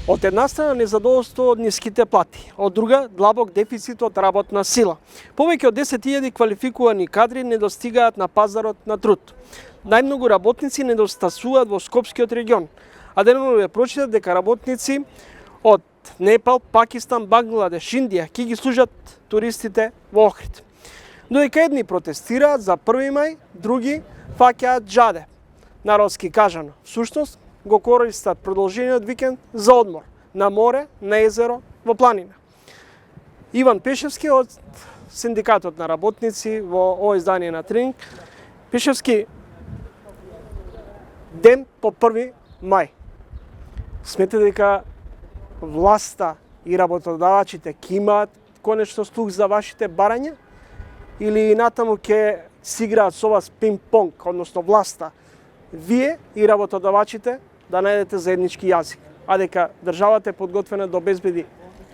Од една страна незадоволство од ниските плати, од друга длабок дефицит од работна сила. Повеќе од 10.000 квалификувани кадри не достигаат на пазарот на труд. Најмногу работници недостасуваат во Скопскиот регион, а деновиве прочитат дека работници од Непал, Пакистан, Бангладеш, Индија ќе ги служат туристите во Охрид. Додека едни протестираат за 1 мај, други фаќаат џаде. Народски кажано, всушност го користат продолжениот викенд за одмор на море, на езеро, во планина. Иван Пешевски од Синдикатот на работници во ово издание на Тренинг. Пешевски, ден по 1 мај. Смете дека власта и работодавачите ќе имаат конечно слух за вашите барања или натаму ќе си играат со вас пинг-понг, односно власта, вие и работодавачите да најдете заеднички јазик, а дека државата е подготвена да обезбеди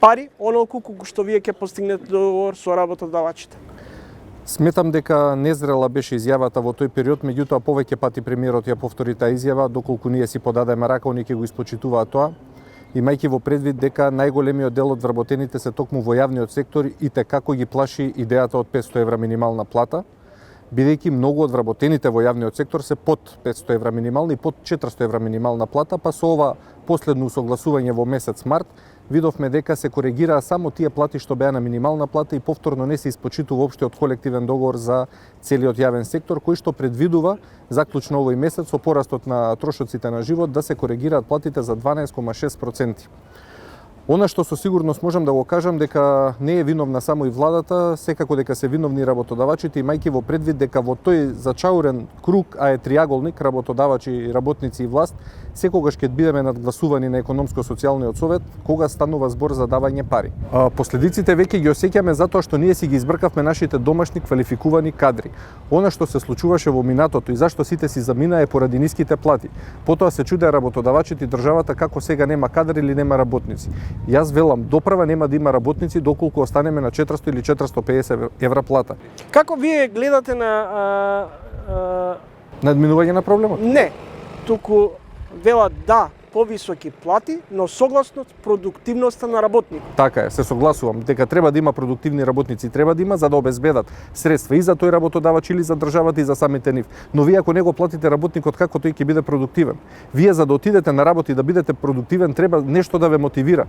пари, онолку колку што вие ќе постигнете договор со работодавачите. Сметам дека незрела беше изјавата во тој период, меѓутоа повеќе пати премиерот ја повтори таа изјава, доколку ние си подадеме рака, оние ќе го испочитуваат тоа, имајќи во предвид дека најголемиот дел од вработените се токму во јавниот сектор и те како ги плаши идејата од 500 евра минимална плата, бидејќи многу од вработените во јавниот сектор се под 500 евра минимална и под 400 евра минимална плата, па со ова последно усогласување во месец март, видовме дека се коригираа само тие плати што беа на минимална плата и повторно не се испочитува општиот колективен договор за целиот јавен сектор, кој што предвидува заклучно овој месец со порастот на трошоците на живот да се коригираат платите за 12,6%. Она што со сигурност можам да го кажам дека не е виновна само и владата, секако дека се виновни работодавачите, имајќи во предвид дека во тој зачаурен круг, а е триаголник, работодавачи, работници и власт, секогаш ќе бидеме надгласувани на економско-социјалниот совет кога станува збор за давање пари. Последиците веќе ги осеќаме затоа што ние си ги избркавме нашите домашни квалификувани кадри. Она што се случуваше во минатото и зашто сите си замина е поради ниските плати. Потоа се чудеа работодавачите и државата како сега нема кадри или нема работници. Јас велам, доправа нема да има работници доколку останеме на 400 или 450 евра плата. Како вие гледате на надминување на проблемот? Не, туку велат да, повисоки плати, но согласно продуктивноста на работникот. Така е, се согласувам дека треба да има продуктивни работници, треба да има за да обезбедат средства и за тој работодавач или за државата и за самите нив. Но вие ако не го платите работникот, како тој ќе биде продуктивен? Вие за да отидете на работа и да бидете продуктивен треба нешто да ве мотивира.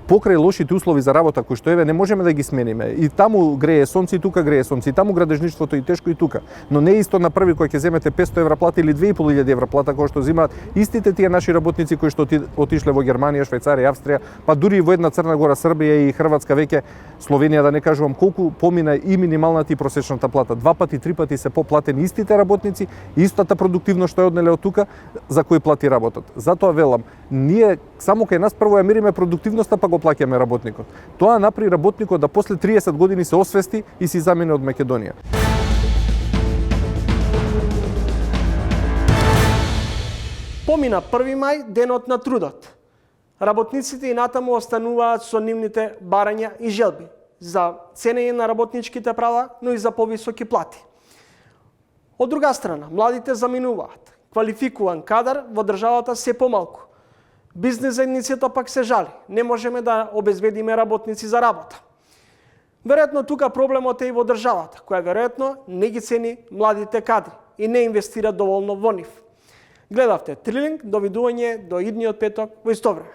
Покрај лошите услови за работа кои што еве не можеме да ги смениме. И таму грее сонце и тука грее сонце, и таму градежништвото и тешко и тука. Но не е исто на први кој ќе земете 500 евра плата или 2500 евра плата кој што земаат истите тие наши работници кои што отишле во Германија, Швајцарија, Австрија, па дури и во една Црна Гора, Србија и Хрватска веќе, Словенија да не кажувам колку помина и минималната и просечната плата. 2 пати, 3 пати се поплатени истите работници, истата продуктивност што е однеле од тука за кои плати работат. Затоа велам, ние само кај нас прво ја мериме продуктивноста па го плаќаме работникот. Тоа направи работникот да после 30 години се освести и си замине од Македонија. Помина 1 мај, денот на трудот. Работниците и натаму остануваат со нивните барања и желби за ценење на работничките права, но и за повисоки плати. Од друга страна, младите заминуваат. Квалификуван кадар во државата се помалку. Бизнес заедницата пак се жали. Не можеме да обезбедиме работници за работа. Веројатно тука проблемот е и во државата, која веројатно не ги цени младите кадри и не инвестира доволно во нив. Гледавте Трилинг, довидување до идниот петок во исто време.